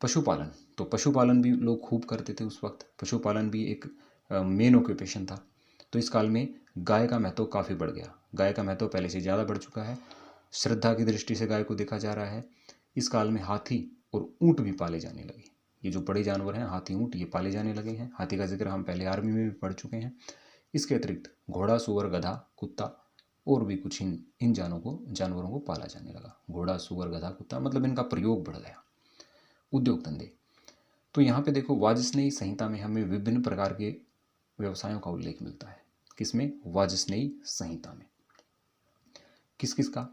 पशुपालन, तो पशुपालन भी लोग खूब करते थे उस वक्त, पशुपालन भी एक मेन ऑक्यूपेशन था। तो इस काल में गाय का महत्व काफ़ी बढ़ गया, गाय का महत्व पहले से ज़्यादा बढ़ चुका है। श्रद्धा की दृष्टि से गाय को देखा जा रहा है। इस काल में हाथी और ऊँट भी पाले जाने लगे। ये जो बड़े जानवर हैं हाथी, ऊँट, ये पाले जाने लगे हैं। हाथी का जिक्र हम पहले आर्मी में भी पढ़ चुके हैं। इसके अतिरिक्त घोड़ा, सुअर, गधा, कुत्ता और भी कुछ इन जानवरों को पाला जाने लगा। घोड़ा, सुअर, गधा, कुत्ता, मतलब इनका प्रयोग बढ़ गया। उद्योग धंधे, तो यहाँ पे देखो वाजस्नेयी संहिता में हमें विभिन्न प्रकार के व्यवसायों का उल्लेख मिलता है। किसमें, वाजस्नेयी संहिता में। किस किस का,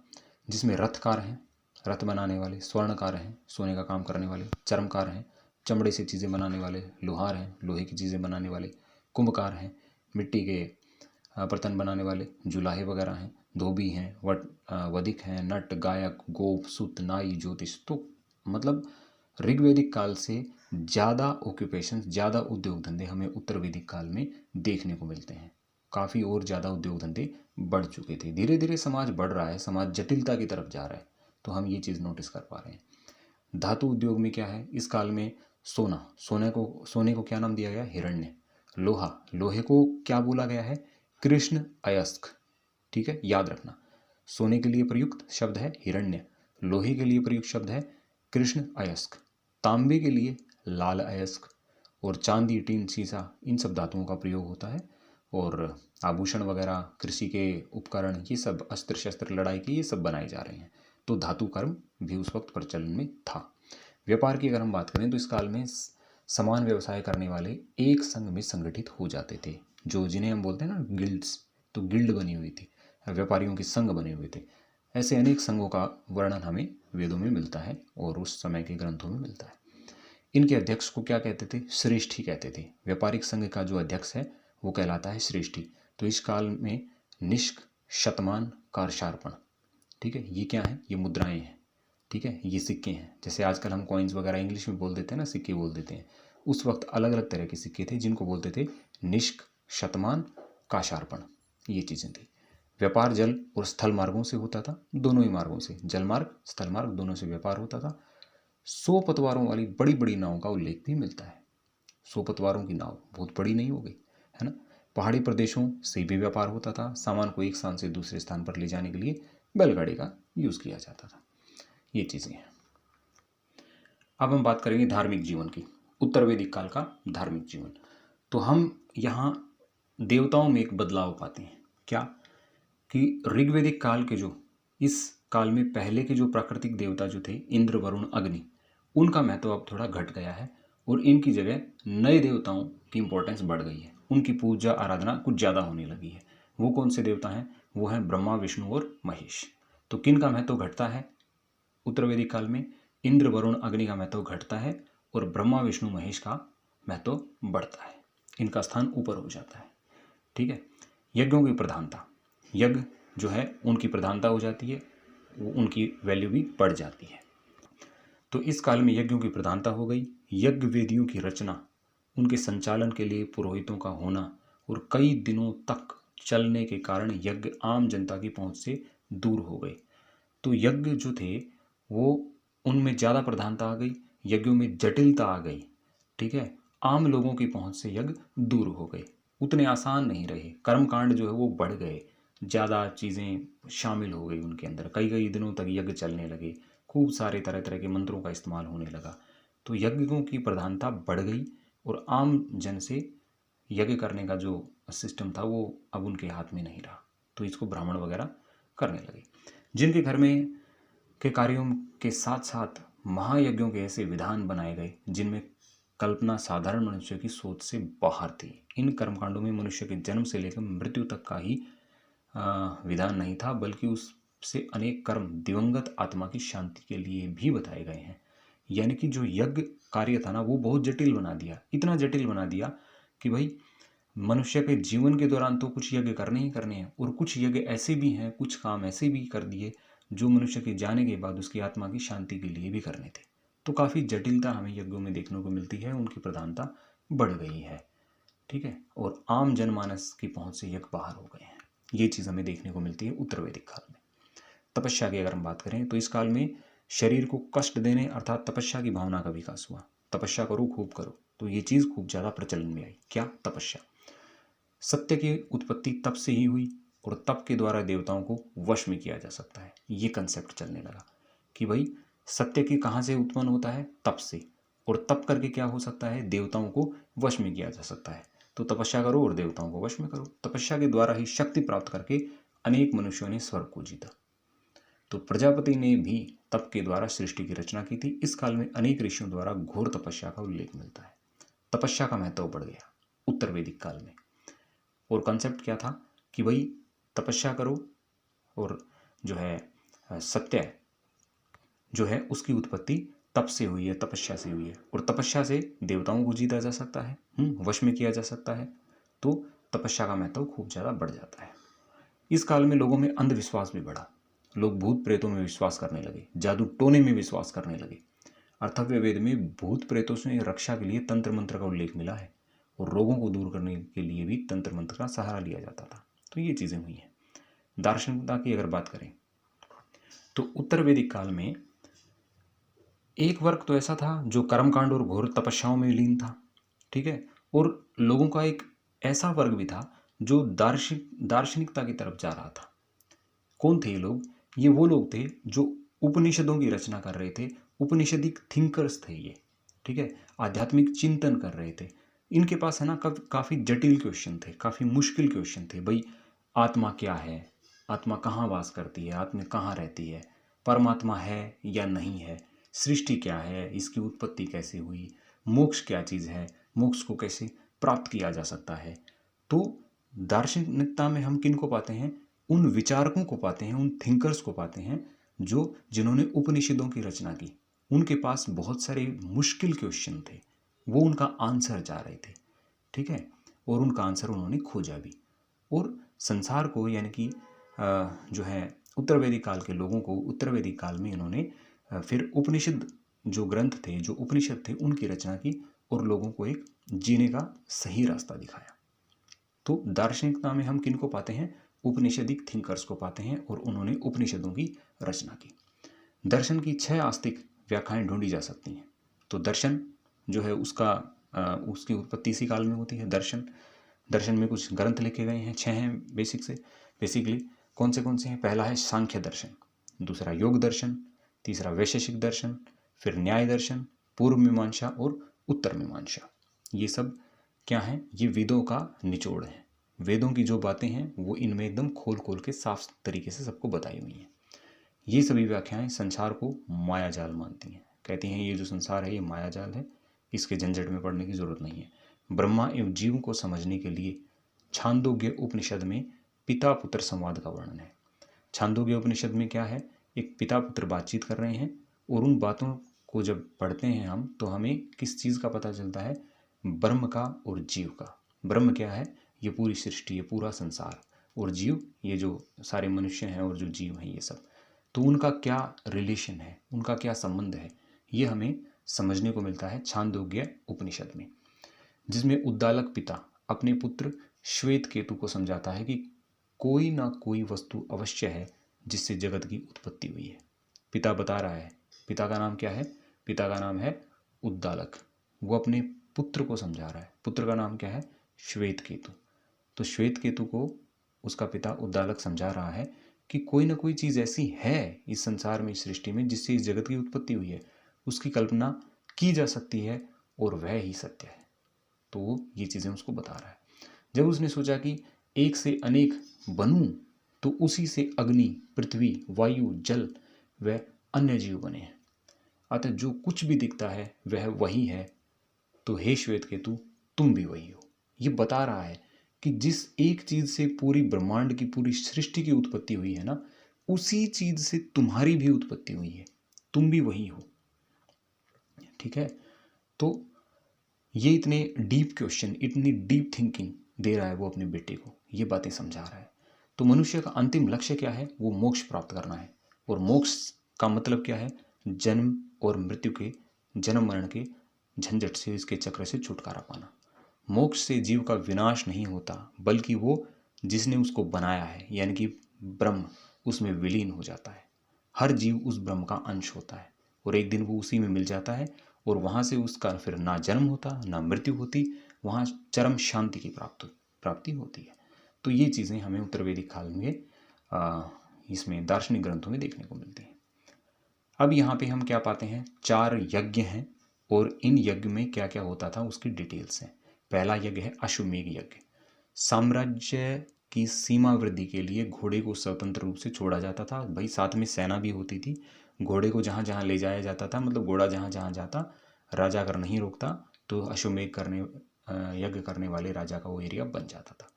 जिसमें रथकार हैं, रथ बनाने वाले, स्वर्णकार हैं, सोने का काम करने वाले, चर्मकार हैं, चमड़े से चीज़ें बनाने वाले, लोहार हैं, लोहे की चीज़ें बनाने वाले, कुंभकार हैं, मिट्टी के बर्तन बनाने वाले, जुलाहे वगैरह हैं, धोबी हैं, वधिक हैं, नट, गायक, गोप, सूत, नाई, ज्योतिष। तो मतलब ऋग्वेदिक काल से ज़्यादा ऑक्यूपेशन, ज़्यादा उद्योग धंधे हमें उत्तर वैदिक काल में देखने को मिलते हैं। काफ़ी और ज़्यादा उद्योग धंधे बढ़ चुके थे। धीरे धीरे समाज बढ़ रहा है, समाज जटिलता की तरफ जा रहा है, तो हम ये चीज़ नोटिस कर पा रहे हैं। धातु उद्योग में क्या है, इस काल में सोने को क्या नाम दिया गया, हिरण्य। लोहे को क्या बोला गया है, कृष्ण अयस्क। ठीक है, याद रखना, सोने के लिए प्रयुक्त शब्द है हिरण्य, लोहे के लिए प्रयुक्त शब्द है कृष्ण अयस्क, तांबे के लिए लाल अयस्क, और चांदी, टीन, शीशा, इन सब धातुओं का प्रयोग होता है। और आभूषण वगैरह, कृषि के उपकरण, ये सब अस्त्र शस्त्र, लड़ाई के, ये सब बनाए जा रहे हैं। तो धातु कर्म भी उस वक्त प्रचलन में था। व्यापार की अगर हम बात करें तो इस काल में समान व्यवसाय करने वाले एक संघ में संगठित हो जाते थे, जो जिन्हें हम बोलते हैं ना गिल्ड्स। तो गिल्ड बनी हुई थी, व्यापारियों के संघ बने हुए थे। ऐसे अनेक संघों का वर्णन हमें वेदों में मिलता है और उस समय के ग्रंथों में मिलता है। इनके अध्यक्ष को क्या कहते थे, श्रेष्ठी कहते थे। व्यापारिक संघ का जो अध्यक्ष है वो कहलाता है श्रेष्ठी। तो इस काल में निष्क, शतमान, कारशार्पण, ठीक है, ये क्या है, ये मुद्राएं हैं। ठीक है, ये सिक्के हैं। जैसे आजकल हम कॉइन्स वगैरह इंग्लिश में बोल देते हैं ना, सिक्के बोल देते हैं। उस वक्त अलग अलग तरह के सिक्के थे जिनको बोलते थे निष्क, शतमान, काशार्पण, ये चीज़ें थी। व्यापार जल और स्थल मार्गों से होता था, दोनों ही मार्गों से, जल मार्ग, स्थल मार्ग, दोनों से व्यापार होता था। 100 पतवारों वाली बड़ी बड़ी नावों का उल्लेख भी मिलता है। 100 पतवारों की नाव बहुत बड़ी नहीं हो गई, है ना। पहाड़ी प्रदेशों से भी व्यापार होता था। सामान को एक स्थान से दूसरे स्थान पर ले जाने के लिए बैलगाड़ी का यूज़ किया जाता था। ये चीज़ें हैं। अब हम बात करेंगे धार्मिक जीवन की, उत्तर वैदिक काल का धार्मिक जीवन। तो हम यहाँ देवताओं में एक बदलाव पाते हैं। क्या कि ऋग्वैदिक काल के जो, इस काल में पहले के जो प्राकृतिक देवता जो थे, इंद्र, वरुण, अग्नि, उनका महत्व अब थोड़ा घट गया है और इनकी जगह नए देवताओं की इंपॉर्टेंस बढ़ गई है। उनकी पूजा आराधना कुछ ज़्यादा होने लगी है। वो कौन से देवता हैं, वो हैं ब्रह्मा, विष्णु और महेश। तो किन का महत्व घटता है उत्तर वैदिक काल में, इंद्र, वरुण, अग्नि का महत्व घटता है और ब्रह्मा, विष्णु, महेश का महत्व बढ़ता है। इनका स्थान ऊपर हो जाता है। ठीक है, यज्ञों की प्रधानता, यज्ञ जो है उनकी प्रधानता हो जाती है, उनकी वैल्यू भी बढ़ जाती है। तो इस काल में यज्ञों की प्रधानता हो गई। यज्ञ वेदियों की रचना, उनके संचालन के लिए पुरोहितों का होना और कई दिनों तक चलने के कारण यज्ञ आम जनता की पहुंच से दूर हो गए। तो यज्ञ जो थे वो, उनमें ज़्यादा प्रधानता आ गई, यज्ञों में जटिलता आ गई। ठीक है, आम लोगों की पहुंच से यज्ञ दूर हो गए, उतने आसान नहीं रहे। कर्मकांड जो है वो बढ़ गए, ज़्यादा चीज़ें शामिल हो गई उनके अंदर, कई कई दिनों तक यज्ञ चलने लगे, खूब सारे तरह तरह के मंत्रों का इस्तेमाल होने लगा। तो यज्ञों की प्रधानता बढ़ गई और आम जन से यज्ञ करने का जो सिस्टम था वो अब उनके हाथ में नहीं रहा। तो इसको ब्राह्मण वगैरह करने लगे। जिनके घर में के कार्यों के साथ साथ महायज्ञों के ऐसे विधान बनाए गए जिनमें कल्पना साधारण मनुष्य की सोच से बाहर थी। इन कर्मकांडों में मनुष्य के जन्म से लेकर मृत्यु तक का ही विधान नहीं था, बल्कि उससे अनेक कर्म दिवंगत आत्मा की शांति के लिए भी बताए गए हैं। यानी कि जो यज्ञ कार्य था ना, वो बहुत जटिल बना दिया, इतना जटिल बना दिया कि भाई मनुष्य के जीवन के दौरान तो कुछ यज्ञ करने ही करने हैं, और कुछ यज्ञ ऐसे भी हैं, कुछ काम ऐसे भी कर दिए जो मनुष्य के जाने के बाद उसकी आत्मा की शांति के लिए भी करने थे। तो काफ़ी जटिलता हमें यज्ञों में देखने को मिलती है, उनकी प्रधानता बढ़ गई है। ठीक है, और आम जनमानस की पहुंच से यज्ञ बाहर हो गए हैं। ये चीज़ हमें देखने को मिलती है उत्तर वैदिक काल में। तपस्या की अगर हम बात करें तो इस काल में शरीर को कष्ट देने अर्थात तपस्या की भावना का विकास हुआ। तपस्या करो, खूब करो, तो ये चीज़ खूब ज़्यादा प्रचलन में आई। क्या? तपस्या। सत्य की उत्पत्ति तप से ही हुई और तप के द्वारा देवताओं को वश में किया जा सकता है। ये कंसेप्ट चलने लगा कि भाई सत्य की कहाँ से उत्पन्न होता है? तप से, और तप करके क्या हो सकता है? देवताओं को वश में किया जा सकता है। तो तपस्या करो और देवताओं को वश में करो। तपस्या के द्वारा ही शक्ति प्राप्त करके अनेक मनुष्यों ने स्वर्ग को जीता। तो प्रजापति ने भी तप के द्वारा सृष्टि की रचना की थी। इस काल में अनेक ऋषियों द्वारा घोर तपस्या का उल्लेख मिलता है। तपस्या का महत्व बढ़ गया उत्तर वैदिक काल में। और कॉन्सेप्ट क्या था कि भाई तपस्या करो और जो है सत्य जो है उसकी उत्पत्ति तप से हुई है, तपस्या से हुई है, और तपस्या से देवताओं को जीता जा सकता है, वश में किया जा सकता है। तो तपस्या का महत्व खूब ज़्यादा बढ़ जाता है। इस काल में लोगों में अंधविश्वास भी बढ़ा। लोग भूत प्रेतों में विश्वास करने लगे, जादू टोने में विश्वास करने लगे। अर्थव्य वेद में भूत प्रेतों से रक्षा के लिए तंत्र मंत्र का उल्लेख मिला है। और रोगों को दूर करने के लिए भी तंत्र मंत्र का सहारा लिया जाता था। तो ये चीज़ें हुई हैं। दार्शनिकता की अगर बात करें तो उत्तर वैदिक काल में एक वर्ग तो ऐसा था जो कर्मकांड और घोर तपस्याओं में लीन था, ठीक है, और लोगों का एक ऐसा वर्ग भी था जो दार्शनिकता की तरफ जा रहा था। कौन थे ये लोग? ये वो लोग थे जो उपनिषदों की रचना कर रहे थे, उपनिषदिक थिंकर्स थे ये, ठीक है, आध्यात्मिक चिंतन कर रहे थे। इनके पास है ना काफ़ी जटिल क्वेश्चन थे, काफ़ी मुश्किल क्वेश्चन थे। भाई आत्मा क्या है, आत्मा कहाँ वास करती है, आत्मा कहाँ रहती है, परमात्मा है या नहीं है, सृष्टि क्या है, इसकी उत्पत्ति कैसे हुई, मोक्ष क्या चीज़ है, मोक्ष को कैसे प्राप्त किया जा सकता है। तो दार्शनिकता में हम किन को पाते हैं? उन विचारकों को पाते हैं, उन थिंकर्स को पाते हैं जिन्होंने उपनिषदों की रचना की। उनके पास बहुत सारे मुश्किल क्वेश्चन थे, वो उनका आंसर चाह रहे थे, ठीक है, और उनका आंसर उन्होंने खोजा भी। और संसार को यानी कि जो है उत्तर वैदिक काल के लोगों को उत्तर वैदिक काल में इन्होंने फिर उपनिषद जो ग्रंथ थे, जो उपनिषद थे, उनकी रचना की और लोगों को एक जीने का सही रास्ता दिखाया। तो दार्शनिकता में हम किन को पाते हैं? उपनिषदिक थिंकर्स को पाते हैं और उन्होंने उपनिषदों की रचना की। दर्शन की 6 आस्तिक व्याख्याएं ढूंढी जा सकती हैं। तो दर्शन जो है उसकी उत्पत्ति इसी काल में होती है। दर्शन में कुछ ग्रंथ लिखे गए हैं, 6 हैं बेसिकली। कौन से हैं? पहला है सांख्य दर्शन, दूसरा योग दर्शन, तीसरा वैशेषिक दर्शन, फिर न्याय दर्शन, पूर्व मीमांसा और उत्तर मीमांसा। ये सब क्या है? ये वेदों का निचोड़ है। वेदों की जो बातें हैं वो इनमें एकदम खोल के साफ तरीके से सबको बताई हुई हैं। ये सभी व्याख्याएं संसार को मायाजाल मानती हैं, कहती हैं ये जो संसार है ये मायाजाल है, इसके झंझट में पड़ने की जरूरत नहीं है। ब्रह्मा एवं जीव को समझने के लिए छांदोग्य उपनिषद में पिता पुत्र संवाद का वर्णन है। छांदोग्य उपनिषद में क्या है? एक पिता पुत्र बातचीत कर रहे हैं और उन बातों को जब पढ़ते हैं हम तो हमें किस चीज़ का पता चलता है? ब्रह्म का और जीव का। ब्रह्म क्या है? ये पूरी सृष्टि, ये पूरा संसार, और जीव ये जो सारे मनुष्य हैं और जो जीव हैं ये सब, तो उनका क्या रिलेशन है, उनका क्या संबंध है, ये हमें समझने को मिलता है छांदोग्य उपनिषद में, जिसमें उद्दालक पिता अपने पुत्र श्वेत केतु को समझाता है कि कोई ना कोई वस्तु अवश्य है जिससे जगत की उत्पत्ति हुई है। पिता बता रहा है, पिता का नाम क्या है? पिता का नाम है उद्दालक। वो अपने पुत्र को समझा रहा है, पुत्र का नाम क्या है? श्वेत केतु। तो श्वेत केतु को उसका पिता उद्दालक समझा रहा है कि कोई ना कोई चीज़ ऐसी है इस संसार में, इस सृष्टि में, जिससे इस जगत की उत्पत्ति हुई है, उसकी कल्पना की जा सकती है और वह ही सत्य है। तो वो ये चीज़ें उसको बता रहा है। जब उसने सोचा कि एक से अनेक बनूं तो उसी से अग्नि, पृथ्वी, वायु, जल व अन्य जीव बने हैं, अतः जो कुछ भी दिखता है वह वही है, तो हे श्वेत केतु तुम भी वही हो। ये बता रहा है कि जिस एक चीज से पूरी ब्रह्मांड की, पूरी सृष्टि की उत्पत्ति हुई है ना, उसी चीज से तुम्हारी भी उत्पत्ति हुई है, तुम भी वही हो, ठीक है। तो ये इतने डीप क्वेश्चन, इतनी डीप थिंकिंग दे रहा है वो अपने बेटे को, ये बातें समझा रहा है। तो मनुष्य का अंतिम लक्ष्य क्या है? वो मोक्ष प्राप्त करना है। और मोक्ष का मतलब क्या है? जन्म और मृत्यु के, जन्म मरण के झंझट से, इसके चक्र से छुटकारा पाना। मोक्ष से जीव का विनाश नहीं होता, बल्कि वो जिसने उसको बनाया है यानी कि ब्रह्म, उसमें विलीन हो जाता है। हर जीव उस ब्रह्म का अंश होता है और एक दिन वो उसी में मिल जाता है और वहाँ से उसका फिर ना जन्म होता ना मृत्यु होती, वहाँ चरम शांति की प्राप्ति होती है। तो ये चीज़ें हमें उत्तर वैदिक काल में इसमें दार्शनिक ग्रंथों में देखने को मिलती हैं। अब यहाँ पे हम क्या पाते हैं? 4 यज्ञ हैं और इन यज्ञ में क्या क्या होता था उसकी डिटेल्स हैं। पहला यज्ञ है अश्वमेध यज्ञ। साम्राज्य की सीमा वृद्धि के लिए घोड़े को स्वतंत्र रूप से छोड़ा जाता था। भाई साथ में सेना भी होती थी, घोड़े को जहाँ जहाँ ले जाया जाता था, मतलब घोड़ा जहाँ जहाँ जाता, राजा अगर नहीं रोकता तो अश्वमेध यज्ञ करने वाले राजा का वो एरिया बन जाता था।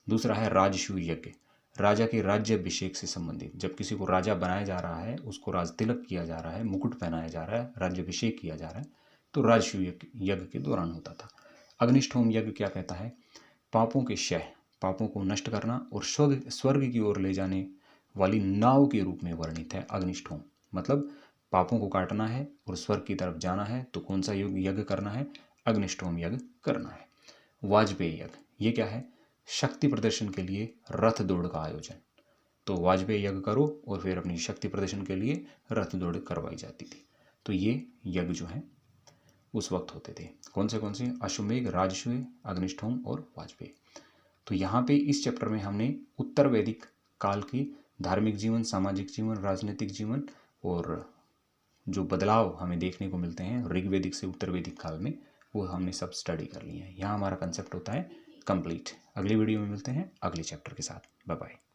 दूसरा है राजसूय यज्ञ, राजा के राज्याभिषेक से संबंधित। जब किसी को राजा बनाया जा रहा है, उसको राज तिलक किया जा रहा है, मुकुट पहनाया जा रहा है, राज्याभिषेक किया जा रहा है, तो राजसूय यज्ञ के दौरान होता था। अग्निष्ठोम यज्ञ क्या कहता है? पापों के क्षय, पापों को नष्ट करना और स्वर्ग की ओर ले जाने वाली नाव के रूप में वर्णित है अग्निष्ठोम। मतलब पापों को काटना है और स्वर्ग की तरफ जाना है तो कौन सा यज्ञ करना है? अग्निष्ठोम यज्ञ करना है। वाजपेयी यज्ञ, ये क्या है? शक्ति प्रदर्शन के लिए रथ दौड़ का आयोजन। तो वाजपेयी यज्ञ करो और फिर अपनी शक्ति प्रदर्शन के लिए रथ दौड़ करवाई जाती थी। तो ये यज्ञ जो है उस वक्त होते थे। कौन से? अश्वमेध, राजसूय, अग्निष्ठोम और वाजपेयी। तो यहाँ पे इस चैप्टर में हमने उत्तर वैदिक काल की धार्मिक जीवन, सामाजिक जीवन, राजनीतिक जीवन और जो बदलाव हमें देखने को मिलते हैं ऋग्वेदिक से उत्तर वैदिक काल में, वो हमने सब स्टडी कर लिए हैं। यहाँ हमारा कंसेप्ट होता है कंप्लीट। अगली वीडियो में मिलते हैं अगले चैप्टर के साथ। Bye bye.